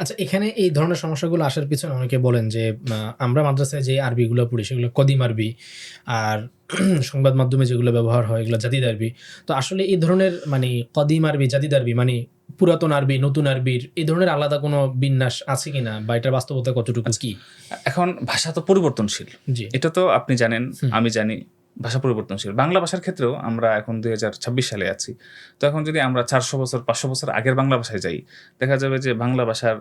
আচ্ছা, এখানে এই ধরনের সমস্যাগুলো আসার পিছনে অনেকে বলেন যে আমরা মাদ্রাসায় যে আরবিগুলো পড়ি সেগুলো কদিম আরবি, আর সংবাদ মাধ্যমে যেগুলো ব্যবহার হয় এগুলো জাদিদ আরবি। তো আসলে এই ধরনের মানে কদিম আরবি, জাদিদ আরবি মানে পুরাতন আরবি, নতুন আরবির এই ধরনের আলাদা কোনো বিন্যাস আছে কিনা বা এটার বাস্তবতা কতটুকু আচ্ছা, কি? এখন ভাষা তো পরিবর্তনশীল। জি। এটা তো আপনি জানেন, হুম। আমি জানি। ভাষা পরিবর্তনশীল। বাংলা ভাষার ক্ষেত্রেও আমরা এখন ২০২৬ সালে আছি। তো এখন যদি আমরা ৪০০ বছর, ৫০০ বছর আগের বাংলা ভাষায় যাই, দেখা যাবে যে বাংলা ভাষার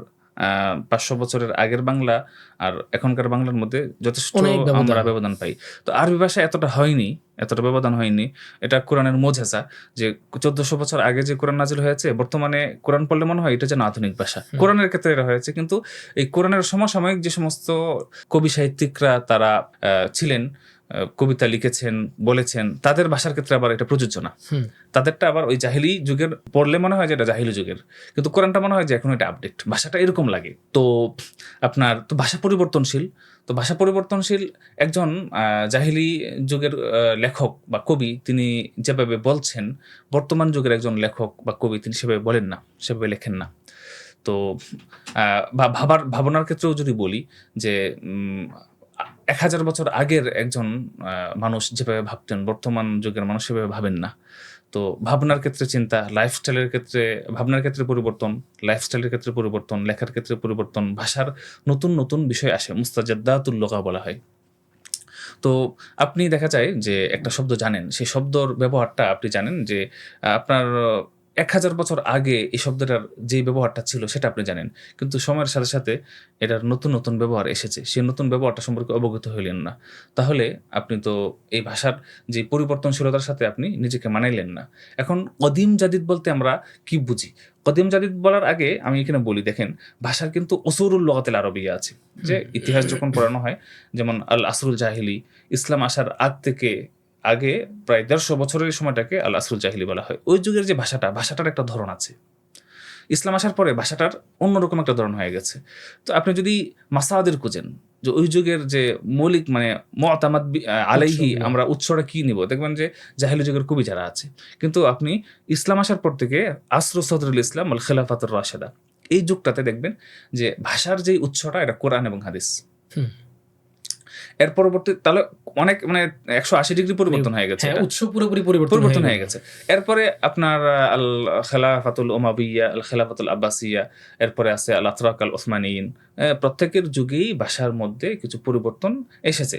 ৫০০ বছরের আগের বাংলা আর এখনকার বাংলার মধ্যে যথেষ্ট অনেক ব্যবধান। আমরা ব্যবধান পাই। তো আরবি ভাষা এতটা হয়নি, এতটা ব্যবধান হয়নি। এটা কোরআনের মোজেজা যে ১৪০০ বছর আগে যে কোরআন নাজিল হয়েছে, বর্তমানে কোরআন পড়লে মনে হয় এটা যেন আধুনিক ভাষা। হুম। কোরআনের ক্ষেত্রে এটা হয়েছে, কিন্তু এই কোরআনের সমসাময়িক যে সমস্ত কবি সাহিত্যিকরা তারা ছিলেন, কবিতা লিখেছেন, বলেছেন, তাদের ভাষার ক্ষেত্রে আবার এটা প্রযোজ্য না। হুম। তাদেরটা আবার ওই জাহিলি যুগের পড়লে মনে হয় যে এটা জাহিলি যুগের। কিন্তু কোরআনটা মনে হয় যে এখন এটা আপডেট। ভাষাটা এরকম লাগে। তো আপনার তো ভাষা পরিবর্তনশীল। তো ভাষা পরিবর্তনশীল একজন জাহিলি যুগের লেখক বা কবি তিনি যেভাবে বলছেন, বর্তমান যুগের একজন লেখক বা কবি তিনি সেভাবে বলেন না, সেভাবে লেখেন না। তো বা ভাবনার ক্ষেত্রেও যদি বলি যে ১,০০০ বছর আগের একজন মানুষ যেভাবে ভাবতেন, বর্তমান যুগের মানুষ সেভাবে ভাবেন না। তো ভাবনার ক্ষেত্রে চিন্তা, লাইফস্টাইলের ক্ষেত্রে ভাবনার ক্ষেত্রে পরিবর্তন, লাইফস্টাইলের ক্ষেত্রে পরিবর্তন, লেখার ক্ষেত্রে পরিবর্তন, ভাষার নতুন, নতুন বিষয় আসে। মুস্তাজাদ্দাতুল লুগা বলা হয়। তো আপনি দেখা যায় যে একটা শব্দ জানেন, সেই শব্দর ব্যবহারটা আপনি জানেন যে আপনার ১,০০০ বছর আগে এই শব্দটার যেই ব্যবহারটা ছিল সেটা আপনি জানেন। কিন্তু সময়ের সাথে, সাথে এটার নতুন, নতুন ব্যবহার এসেছে। সেই নতুন ব্যবহারটা সম্পর্কে অবগত হইলেন না। তাহলে আপনি তো এই ভাষার যে পরিবর্তনশীলতার সাথে আপনি নিজেকে মানাইলেন না। এখন কদিম জাদিদ বলতে আমরা কি বুঝি? কদিম জাদিদ বলার আগে আমি এখানে বলি, দেখেন ভাষার কিন্তু উসুরুল লুগাতিল আরবিয়্যা আছে। যে ইতিহাস যখন পড়ানো হয়, যেমন আল আসরুল জাহিলি, ইসলাম আসার আগ থেকে আগে প্রায় ১৫০ বছরের সময়টাকে আল আসরুল জাহিলি বলা হয়। ওই যুগের যে ভাষাটার একটা ধরন আছে। ইসলাম আসার পরে ভাষাটার অন্যরকম একটা ধরন হয়ে গেছে। তো আপনি যদি মাসাদির খুঁজেন যে ওই যুগের যে মৌলিক মানে মুতামাদ আলাইহি উৎসগুলো। আমরা উৎসটা কি নিব? দেখবেন যে জাহিলি যুগের কবি যারা আছে। কিন্তু আপনি ইসলাম আসার পর থেকে আসরু সদরুল ইসলাম আল খিলাফাতুর রাশেদা, এই যুগটাতে দেখবেন যে ভাষার যেই উৎসটা এটা কোরআন এবং হাদিস। হুম। এর পরবর্তী তাহলে অনেক মানে ১৮০ ডিগ্রি পরিবর্তন হয়ে গেছে হ্যাঁ, এটা। উৎস পুরোপুরি পরিবর্তন পরিবর্তন হয়ে হয়ে গেল। গেছে। এরপরে আপনার আল খেলাফাতুল উমাবিয়্যা, আল খেলাফাতুল আব্বাসিয়্যা, এরপরে আছে আল আতরাক আল ওসমানিয়িন। প্রত্যেকের যুগেই ভাষার মধ্যে কিছু পরিবর্তন এসেছে।